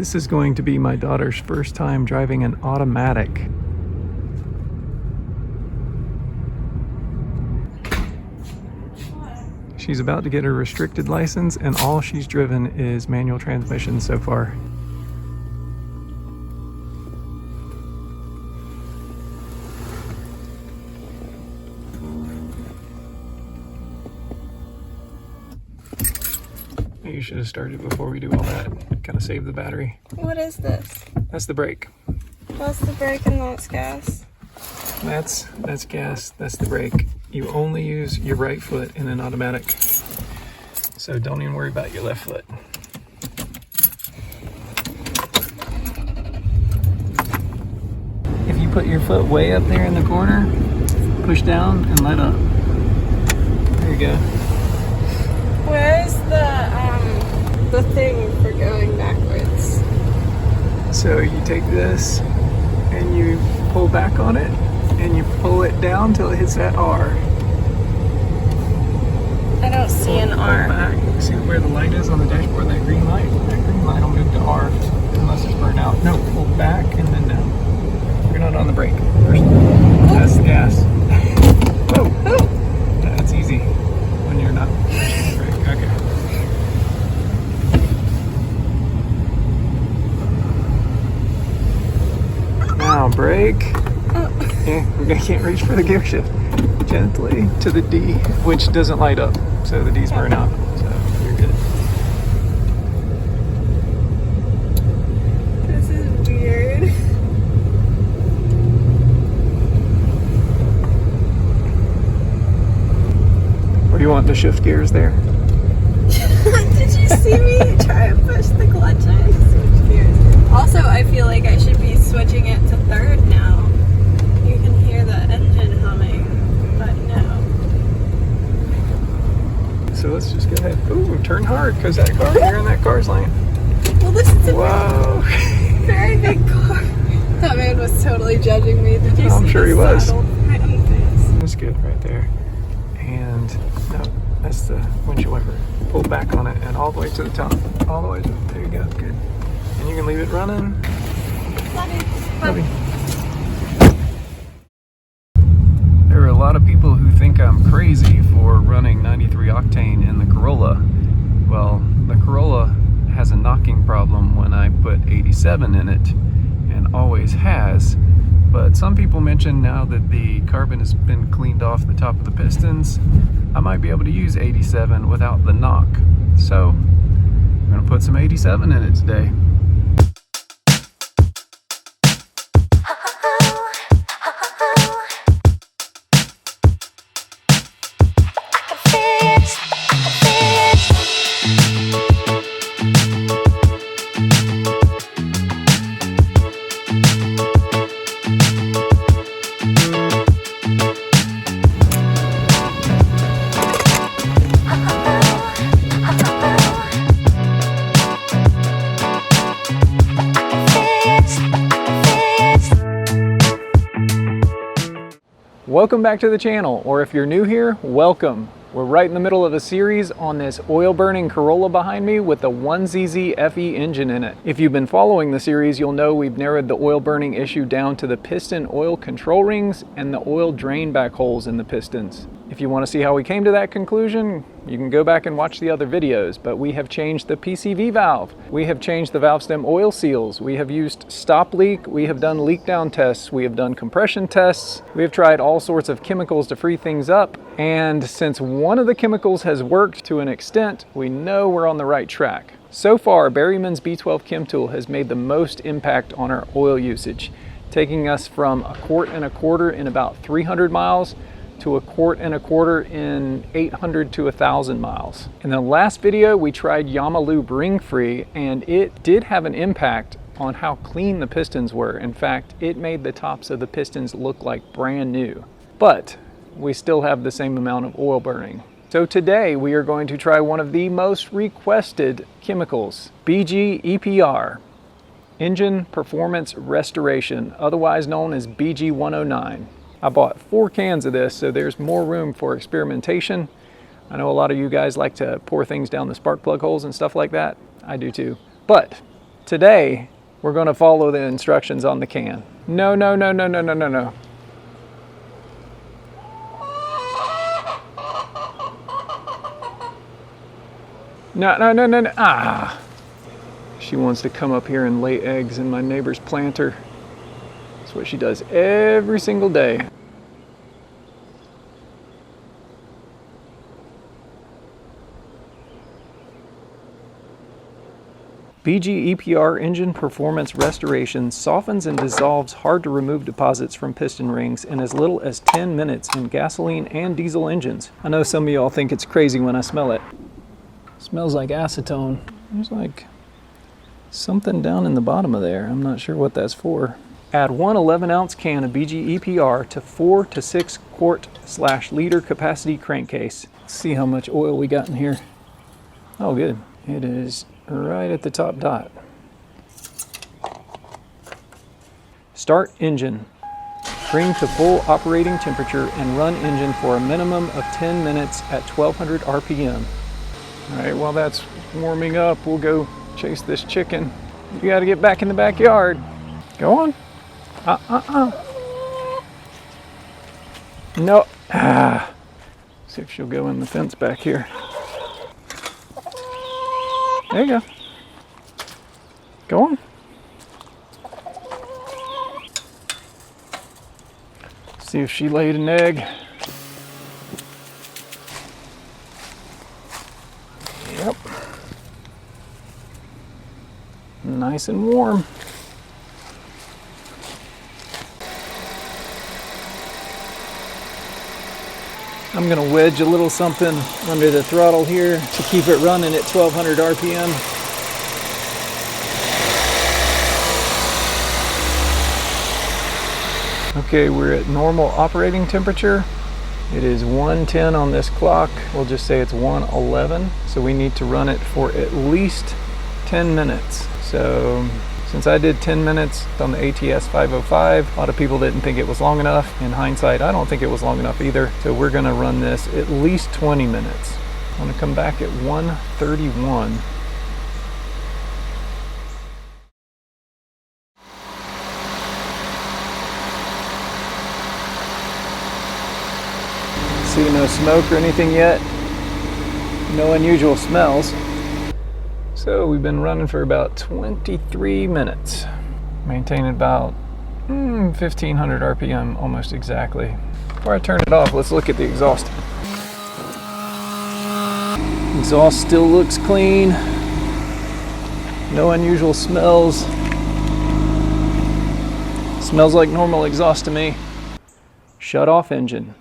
This is going to be my daughter's first time driving an automatic. She's about to get her restricted license, and all she's driven is manual transmission so far. You should have started before we do all that. Kind of save the battery. What is this? That's the brake. That's the brake and that's gas. That's gas, that's the brake. You only use your right foot in an automatic. So don't even worry about your left foot. If you put your foot way up there in the corner, push down and let up. There you go. Where's the thing for going backwards? So you take this and you pull back on it and you pull it down till it hits that R. I don't see an R. Back. See where the light is on the dashboard, that green light? That green light will move to R unless it's burnt out. No, pull back and then down. You're not on the brake. That's the gas. Whoa! That's easy when you're not pushing the brake. Okay. Now brake. Yeah, we can't reach for the gear shift. Gently to the D, which doesn't light up, so the D's burn out, so you're good. This is weird. Or do you want to shift gears there? Did you see me try to push the clutch and switch gears? Also, I feel like I should be switching it to third now. You can hear the engine humming, but no. So let's just go ahead. Ooh, turn hard, because that car, you're in that car's lane. Well, this is a Whoa. very big car. That man was totally judging me. Did you see I'm sure he his was. saddle right on the face? That's good right there. And no, that's the windshield wiper. Pull back on it and all the way to the top. All the way to there you go, good. And you can leave it running. Love it. There are a lot of people who think I'm crazy for running 93 octane in the Corolla. Well, the Corolla has a knocking problem when I put 87 in it, and always has. But some people mention now that the carbon has been cleaned off the top of the pistons, I might be able to use 87 without the knock. So I'm gonna put some 87 in it today. Welcome back to the channel, or if you're new here, welcome. We're right in the middle of a series on this oil-burning Corolla behind me with the 1ZZ FE engine in it. If you've been following the series, you'll know we've narrowed the oil-burning issue down to the piston oil control rings and the oil drain back holes in the pistons. If you want to see how we came to that conclusion, you can go back and watch the other videos, but we have changed the PCV valve. We have changed the valve stem oil seals. We have used stop leak. We have done leak down tests. We have done compression tests. We have tried all sorts of chemicals to free things up. And since one of the chemicals has worked to an extent, we know we're on the right track. So far, Berryman's B12 Chem Tool has made the most impact on our oil usage, taking us from 1.25 quarts in about 300 miles to 1.25 quarts in 800 to 1,000 miles. In the last video, we tried Yamalube Ring Free, and it did have an impact on how clean the pistons were. In fact, it made the tops of the pistons look like brand new. But we still have the same amount of oil burning. So today we are going to try one of the most requested chemicals, BG EPR, Engine Performance Restoration, otherwise known as BG 109. I bought 4 cans of this, so there's more room for experimentation. I know a lot of you guys like to pour things down the spark plug holes and stuff like that. I do too. But Today, we're going to follow the instructions on the can. No, no, no, no, no, no, no, no. No, no, no, no, no. Ah! She wants to come up here and lay eggs in my neighbor's planter. That's what she does every single day. BG EPR engine performance restoration softens and dissolves hard to remove deposits from piston rings in as little as 10 minutes in gasoline and diesel engines. I know some of y'all think it's crazy when I smell it. It smells like acetone. There's like something down in the bottom of there. I'm not sure what that's for. Add one 11-ounce can of BG EPR to 4 to 6 quart/liter capacity crankcase. Let's see how much oil we got in here. Oh, good. It is right at the top dot. Start engine. Bring to full operating temperature and run engine for a minimum of 10 minutes at 1200 RPM. All right, while that's warming up, we'll go chase this chicken. You gotta get back in the backyard. Go on. No. Ah. See if she'll go in the fence back here. There you go. Go on. See if she laid an egg. Yep. Nice and warm. I'm gonna wedge a little something under the throttle here to keep it running at 1200 RPM. Okay, we're at normal operating temperature. It is 1:10 on this clock. We'll just say it's 1:11. So we need to run it for at least 10 minutes. So since I did 10 minutes on the ATS 505, a lot of people didn't think it was long enough. In hindsight, I don't think it was long enough either. So we're gonna run this at least 20 minutes. I'm gonna come back at 1:31. See no smoke or anything yet. No unusual smells. So we've been running for about 23 minutes. Maintaining about 1500 RPM almost exactly. Before I turn it off, let's look at the exhaust. Exhaust still looks clean. No unusual smells. Smells like normal exhaust to me. Shut off engine.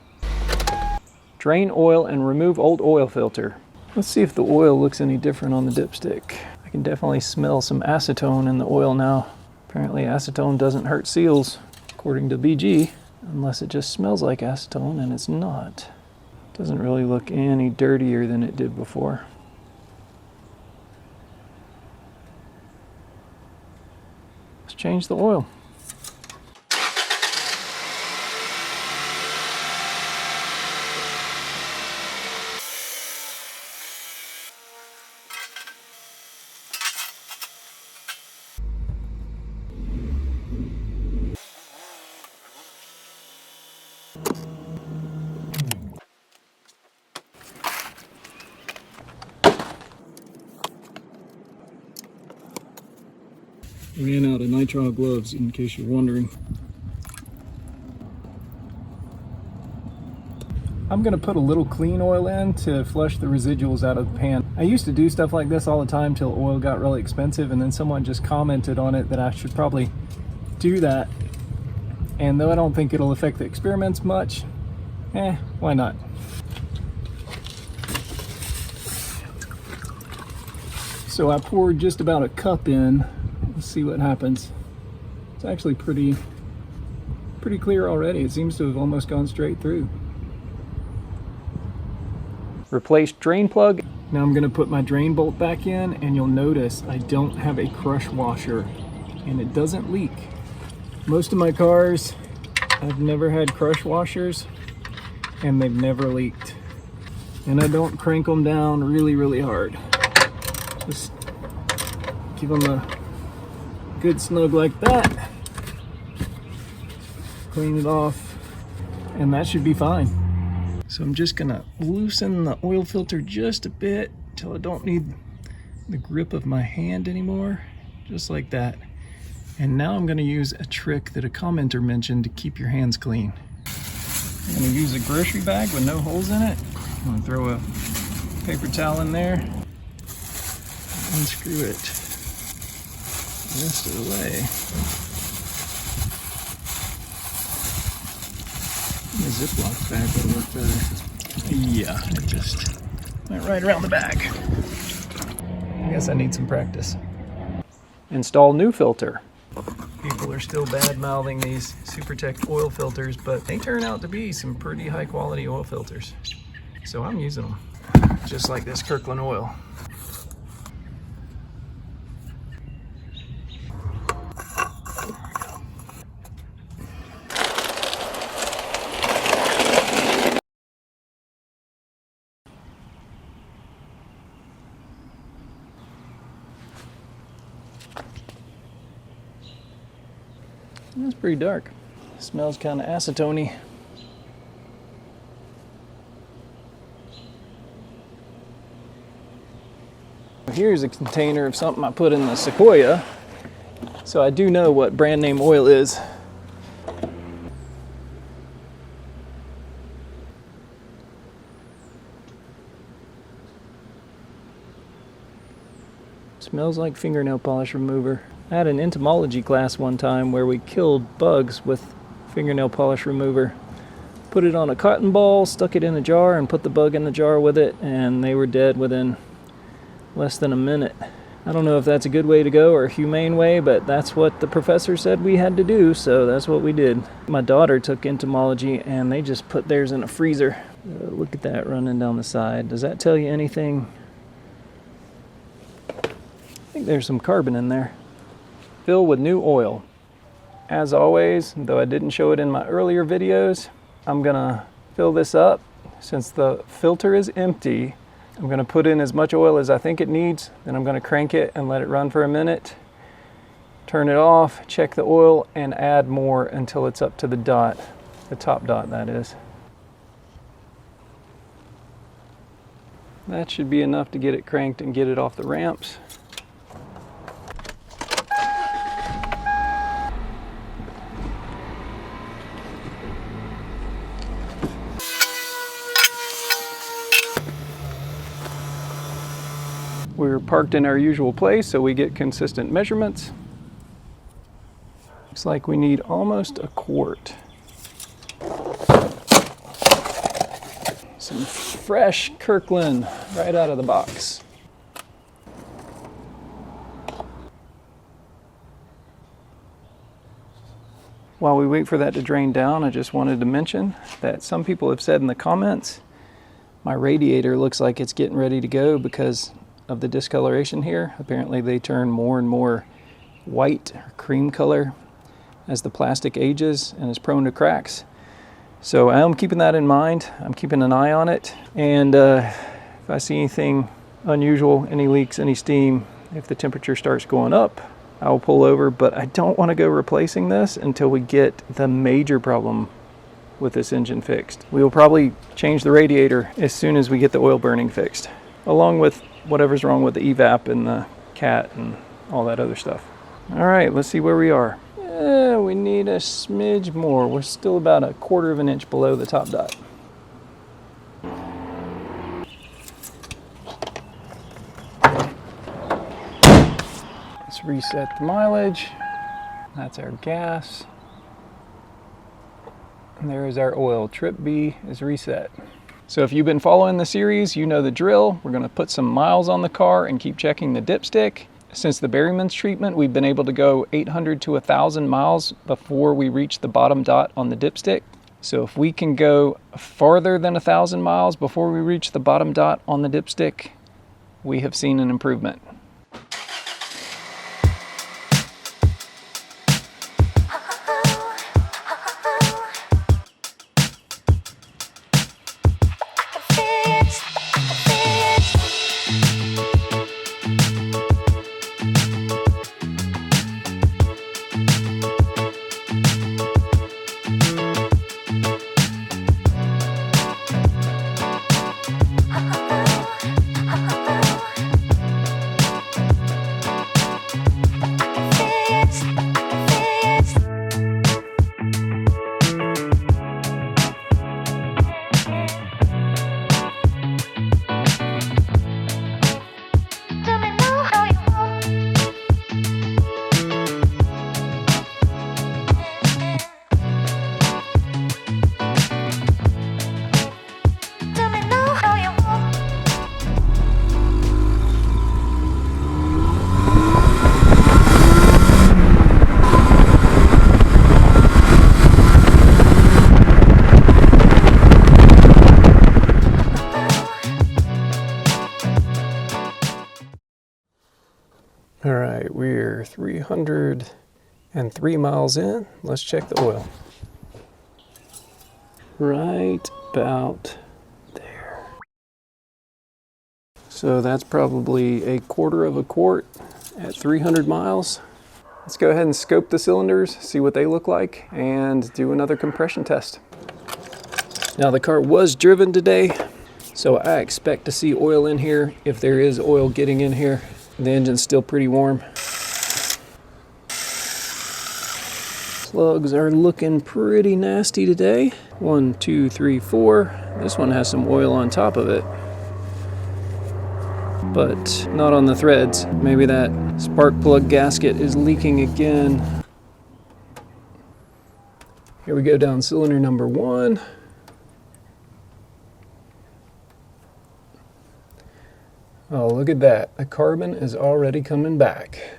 Drain oil and remove old oil filter. Let's see if the oil looks any different on the dipstick. I can definitely smell some acetone in the oil now. Apparently acetone doesn't hurt seals, according to BG, unless it just smells like acetone, and it's not. It doesn't really look any dirtier than it did before. Let's change the oil. Ran out of nitrile gloves, in case you're wondering. I'm gonna put a little clean oil in to flush the residuals out of the pan. I used to do stuff like this all the time till oil got really expensive, and then someone just commented on it that I should probably do that. And though I don't think it'll affect the experiments much, why not? So I poured just about a cup in. Let's see what happens. It's actually pretty clear already. It seems to have almost gone straight through. Replace drain plug. Now I'm going to put my drain bolt back in, and you'll notice I don't have a crush washer, and it doesn't leak. Most of my cars, I've never had crush washers, and they've never leaked. And I don't crank them down really hard. Just give them a good snug like that. Clean it off, and that should be fine. So I'm just gonna loosen the oil filter just a bit till I don't need the grip of my hand anymore, just like that. And now I'm gonna use a trick that a commenter mentioned to keep your hands clean. I'm gonna use a grocery bag with no holes in it. I'm gonna throw a paper towel in there, unscrew it the rest of the way. The Ziploc bag would work better. Yeah, it just went right around the bag. I guess I need some practice. Install new filter. People are still bad-mouthing these Supertech oil filters, but they turn out to be some pretty high-quality oil filters. So I'm using them, just like this Kirkland oil. It's pretty dark. Smells kind of acetone-y. Here's a container of something I put in the Sequoia, so I do know what brand name oil is. Smells like fingernail polish remover. I had an entomology class one time where we killed bugs with fingernail polish remover. Put it on a cotton ball, stuck it in a jar, and put the bug in the jar with it, and they were dead within less than a minute. I don't know if that's a good way to go or a humane way, but that's what the professor said we had to do, so that's what we did. My daughter took entomology, and they just put theirs in a freezer. Look at that running down the side. Does that tell you anything? I think there's some carbon in there. Fill with new oil. As always, though I didn't show it in my earlier videos, I'm gonna fill this up. Since the filter is empty, I'm gonna put in as much oil as I think it needs, then I'm gonna crank it and let it run for a minute, turn it off, check the oil, and add more until it's up to the dot, the top dot that is. That should be enough to get it cranked and get it off the ramps. We're parked in our usual place, so we get consistent measurements. Looks like we need almost a quart. Some fresh Kirkland right out of the box. While we wait for that to drain down, I just wanted to mention that some people have said in the comments, my radiator looks like it's getting ready to go because of the discoloration here. Apparently they turn more and more white or cream color as the plastic ages and is prone to cracks. So I'm keeping that in mind. I'm keeping an eye on it, and if I see anything unusual, any leaks, any steam, if the temperature starts going up, I'll pull over, but I don't want to go replacing this until we get the major problem with this engine fixed. We will probably change the radiator as soon as we get the oil burning fixed, along with whatever's wrong with the evap and the cat and all that other stuff. All right, let's see where we are. We need a smidge more. We're still about 1/4 of an inch below the top dot. Let's reset the mileage. That's our gas. And there is our oil. Trip B is reset. So if you've been following the series, you know the drill. We're going to put some miles on the car and keep checking the dipstick. Since the Berryman's treatment, we've been able to go 800 to 1,000 miles before we reach the bottom dot on the dipstick. So if we can go farther than 1,000 miles before we reach the bottom dot on the dipstick, we have seen an improvement. All right, we're 303 miles in. Let's check the oil. Right about there. So that's probably a quarter of a quart at 300 miles. Let's go ahead and scope the cylinders, see what they look like, and do another compression test. Now the car was driven today, so I expect to see oil in here. If there is oil getting in here, the engine's still pretty warm. Plugs are looking pretty nasty today. 1, 2, 3, 4. This one has some oil on top of it, but not on the threads. Maybe that spark plug gasket is leaking again. Here we go down cylinder number 1. Oh, look at that. The carbon is already coming back.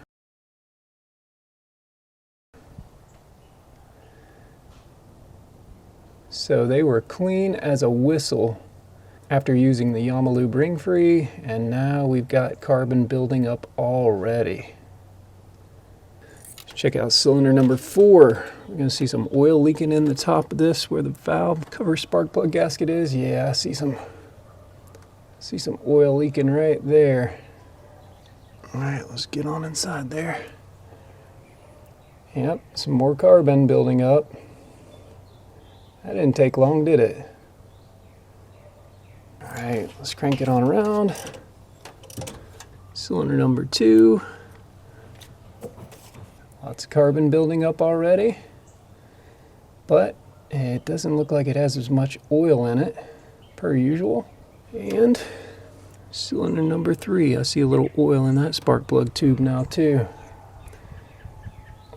So they were clean as a whistle after using the Yamalu Bring Free, and now we've got carbon building up already. Let's check out cylinder number 4. We're going to see some oil leaking in the top of this where the valve cover spark plug gasket is. Yeah, I see some oil leaking right there. All right, let's get on inside there. Yep, some more carbon building up. That didn't take long, did it? All right, let's crank it on around. Cylinder number 2. Lots of carbon building up already, but it doesn't look like it has as much oil in it per usual. And cylinder number 3, I see a little oil in that spark plug tube now too.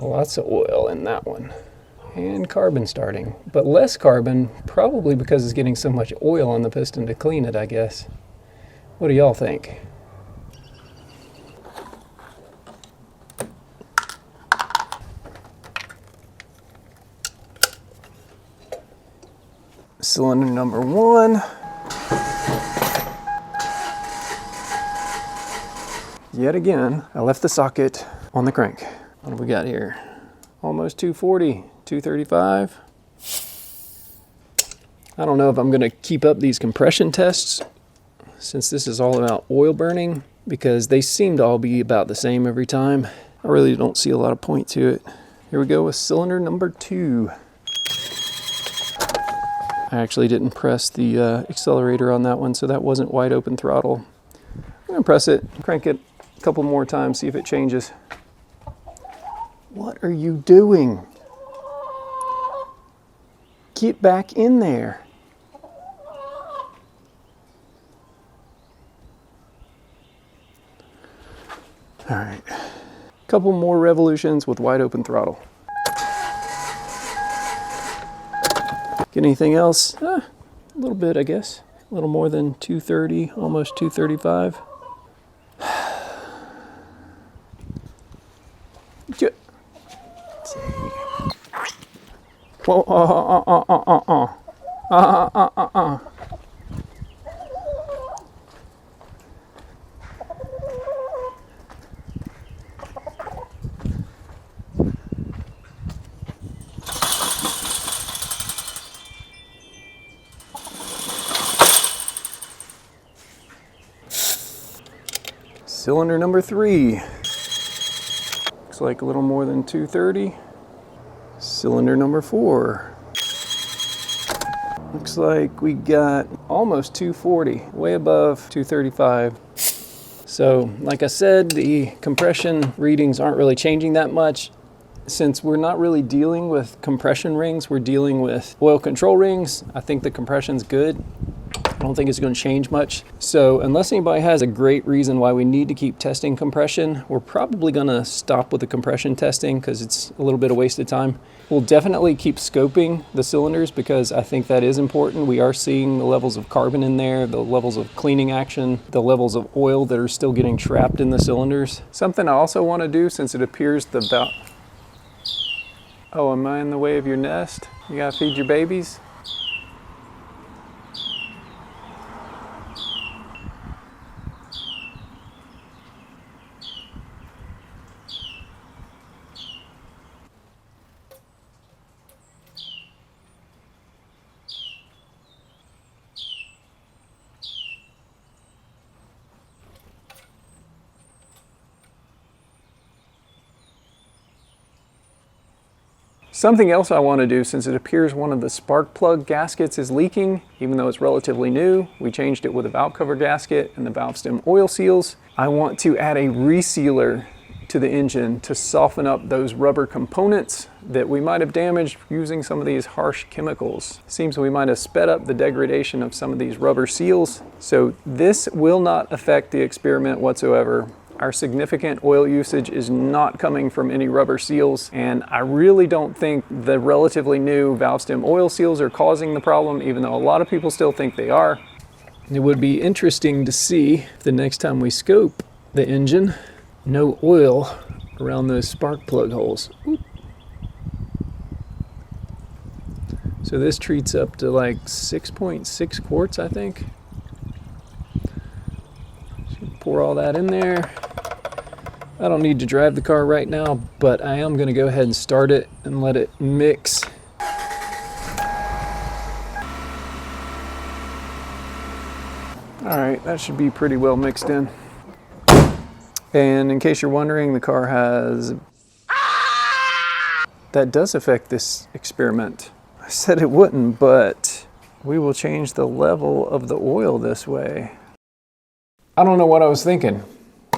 Lots of oil in that one. And carbon starting, but less carbon, probably because it's getting so much oil on the piston to clean it, I guess. What do y'all think? Cylinder number 1. Yet again, I left the socket on the crank. What do we got here? Almost 240, 235. I don't know if I'm going to keep up these compression tests since this is all about oil burning, because they seem to all be about the same every time. I really don't see a lot of point to it. Here we go with cylinder number 2. I actually didn't press the accelerator on that one, so that wasn't wide open throttle. I'm going to press it, crank it a couple more times, see if it changes. What are you doing? Get back in there. All right, couple more revolutions with wide open throttle. Get anything else? A little bit, I guess. A little more than 230, almost 235. Whoa, Cylinder number 3. Looks like a little more than 230. Cylinder number 4. Looks like we got almost 240, way above 235. So, like I said, the compression readings aren't really changing that much. Since we're not really dealing with compression rings, we're dealing with oil control rings. I think the compression's good. I don't think it's going to change much. So unless anybody has a great reason why we need to keep testing compression, we're probably going to stop with the compression testing because it's a little bit of waste of time. We'll definitely keep scoping the cylinders because I think that is important. We are seeing the levels of carbon in there, the levels of cleaning action, the levels of oil that are still getting trapped in the cylinders. Something I also want to do, since it appears the valve... Oh, am I in the way of your nest? You gotta feed your babies? Something else I want to do, since it appears one of the spark plug gaskets is leaking, even though it's relatively new, we changed it with a valve cover gasket and the valve stem oil seals. I want to add a resealer to the engine to soften up those rubber components that we might have damaged using some of these harsh chemicals. Seems we might have sped up the degradation of some of these rubber seals. So this will not affect the experiment whatsoever. Our significant oil usage is not coming from any rubber seals, and I really don't think the relatively new valve stem oil seals are causing the problem, even though a lot of people still think they are. It would be interesting to see the next time we scope the engine, no oil around those spark plug holes. Oop. So this treats up to like 6.6 quarts, I think. Pour all that in there. I don't need to drive the car right now, but I am going to go ahead and start it and let it mix. Alright, that should be pretty well mixed in. And in case you're wondering, the car has... That does affect this experiment. I said it wouldn't, but we will change the level of the oil this way. I don't know what I was thinking.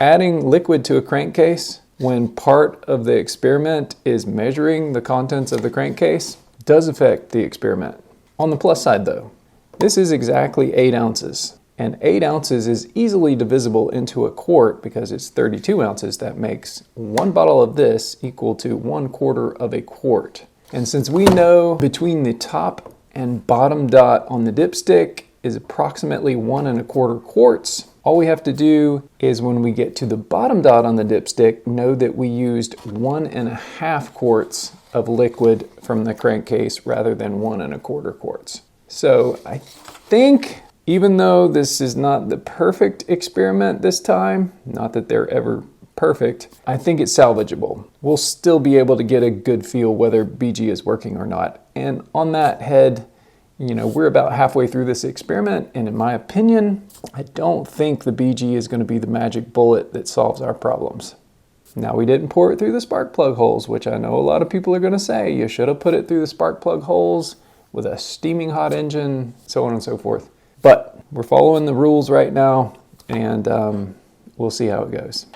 Adding liquid to a crankcase when part of the experiment is measuring the contents of the crankcase does affect the experiment. On the plus side though, this is exactly 8 ounces, and 8 ounces is easily divisible into a quart because it's 32 ounces. That makes one bottle of this equal to 1/4 of a quart. And since we know between the top and bottom dot on the dipstick is approximately 1 1/4 quarts, all we have to do is when we get to the bottom dot on the dipstick, know that we used 1 1/2 quarts of liquid from the crankcase rather than 1 1/4 quarts. So I think, even though this is not the perfect experiment this time, not that they're ever perfect, I think it's salvageable. We'll still be able to get a good feel whether BG is working or not. And on that head, you know, we're about halfway through this experiment, and in my opinion, I don't think the BG is going to be the magic bullet that solves our problems. Now, we didn't pour it through the spark plug holes, which I know a lot of people are going to say, you should have put it through the spark plug holes with a steaming hot engine, so on and so forth. But we're following the rules right now, and we'll see how it goes.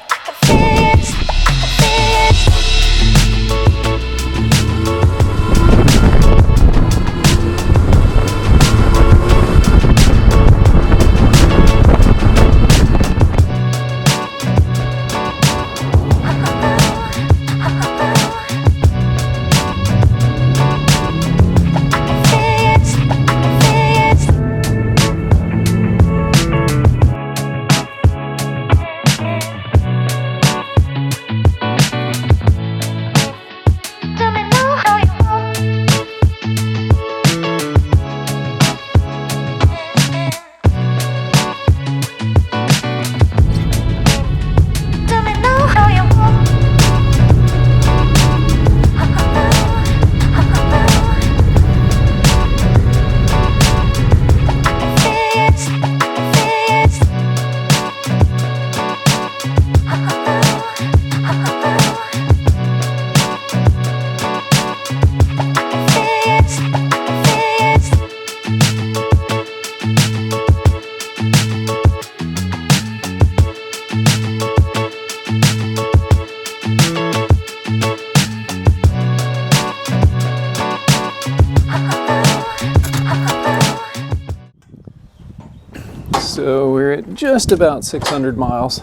So we're at just about 600 miles.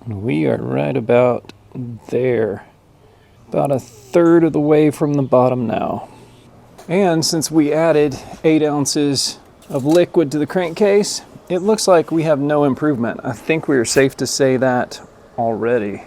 We are right about there. About a third of the way from the bottom now. And since we added 8 ounces of liquid to the crankcase, it looks like we have no improvement. I think we're safe to say that already.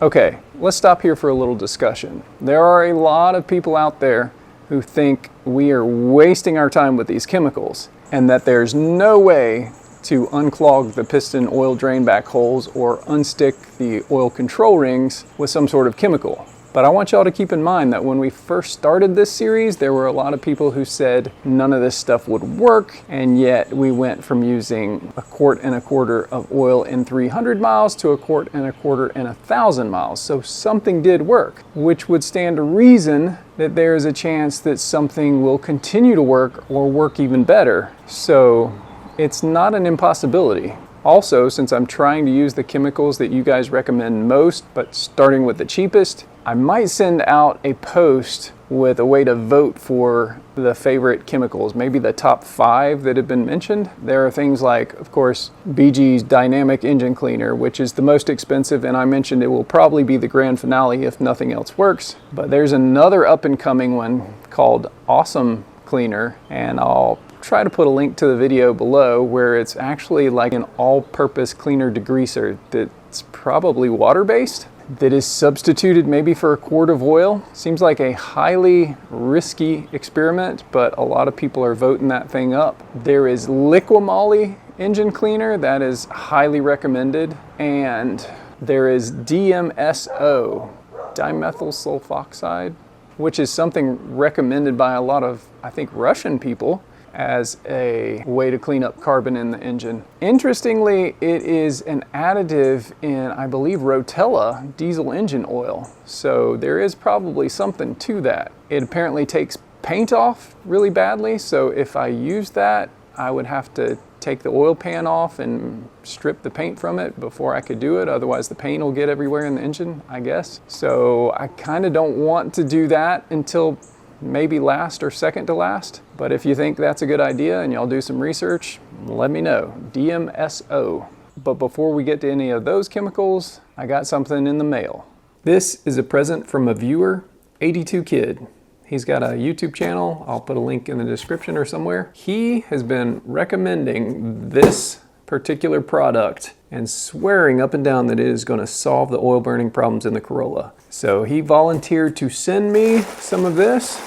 Okay, let's stop here for a little discussion. There are a lot of people out there who think we are wasting our time with these chemicals and that there's no way to unclog the piston oil drain back holes or unstick the oil control rings with some sort of chemical. But I want y'all to keep in mind that when we first started this series, there were a lot of people who said none of this stuff would work, and yet we went from using 1.25 quarts of oil in 300 miles to 1.25 quarts in 1,000 miles. So something did work, which would stand to reason that there is a chance that something will continue to work or work even better. So it's not an impossibility. Also, since I'm trying to use the chemicals that you guys recommend most, but starting with the cheapest, I might send out a post with a way to vote for the favorite chemicals, maybe the top 5 that have been mentioned. There are things like, of course, BG's Dynamic Engine Cleaner, which is the most expensive, and I mentioned it will probably be the grand finale if nothing else works. But there's another up-and-coming one called Awesome Cleaner, and I'll try to put a link to the video below, where it's actually like an all-purpose cleaner degreaser that's probably water-based, that is substituted maybe for 1 quart of oil. Seems like a highly risky experiment, but a lot of people are voting that thing up. There is Liquimoly engine cleaner that is highly recommended, and there is DMSO, dimethyl sulfoxide, which is something recommended by a lot of, I think, Russian people as a way to clean up carbon in the engine. Interestingly, it is an additive in, I believe, Rotella diesel engine oil. So there is probably something to that. It apparently takes paint off really badly. So if I use that, I would have to take the oil pan off and strip the paint from it before I could do it. Otherwise the paint will get everywhere in the engine, I guess. So I kind of don't want to do that until maybe last or second to last. But if you think that's a good idea and y'all do some research, let me know. DMSO. But before we get to any of those chemicals, I got something in the mail. This is a present from a viewer, 82 Kid. He's got a YouTube channel. I'll put a link in the description or somewhere. He has been recommending this particular product and swearing up and down that it is going to solve the oil burning problems in the Corolla. So he volunteered to send me some of this,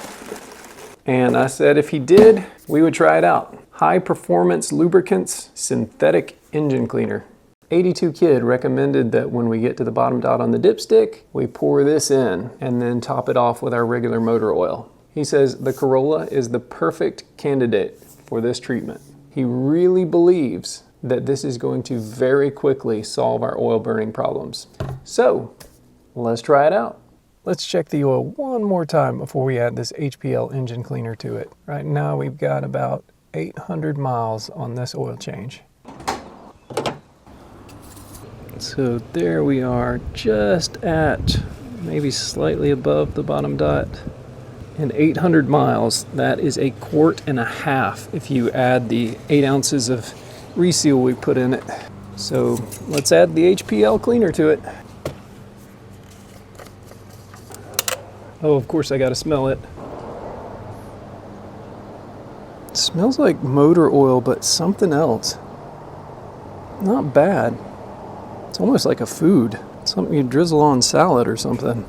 and I said if he did, we would try it out. High Performance Lubricants Synthetic Engine Cleaner. 82 Kid recommended that when we get to the bottom dot on the dipstick, we pour this in and then top it off with our regular motor oil. He says the Corolla is the perfect candidate for this treatment. He really believes that this is going to very quickly solve our oil burning problems. So let's try it out. Let's check the oil one more time before we add this HPL engine cleaner to it. Right now we've got about 800 miles on this oil change. So there we are, just at maybe slightly above the bottom dot. And 800 miles, that is 1.5 quarts if you add the 8 ounces of reseal we put in it. So let's add the HPL cleaner to it. Oh, of course I gotta smell it. It smells like motor oil, but something else. Not bad. It's almost like a food. Something you drizzle on salad or something.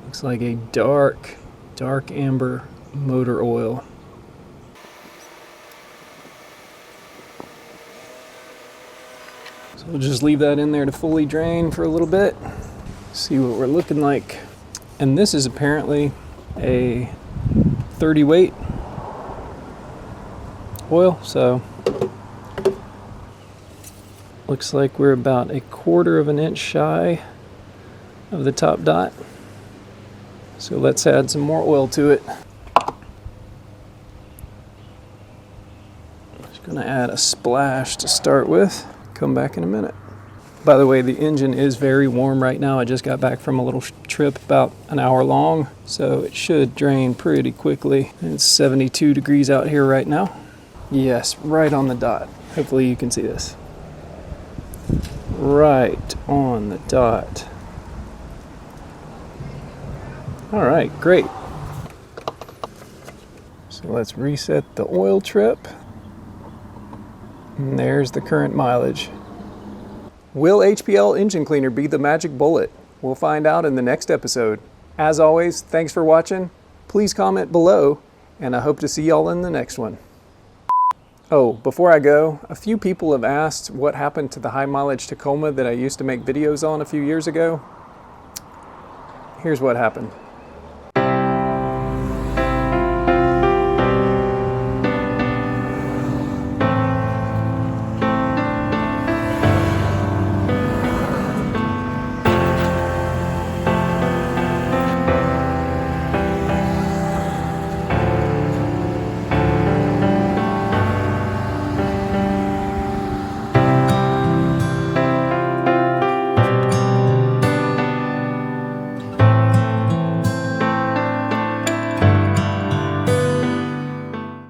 Looks like a dark amber motor oil. So we'll just leave that in there to fully drain for a little bit. See what we're looking like. And this is apparently a 30 weight oil, so looks like we're about 1/4 inch shy of the top dot. So let's add some more oil to it. Just gonna add a splash to start with. Come back in a minute. By the way, the engine is very warm right now. I just got back from a little trip about an hour long, so it should drain pretty quickly. It's 72 degrees out here right now. Yes, right on the dot. Hopefully you can see this. Right on the dot. All right, great. So let's reset the oil trip. And there's the current mileage. Will HPL engine cleaner be the magic bullet? We'll find out in the next episode. As always, thanks for watching. Please comment below, and I hope to see y'all in the next one. Oh, before I go, a few people have asked what happened to the high mileage Tacoma that I used to make videos on a few years ago. Here's what happened.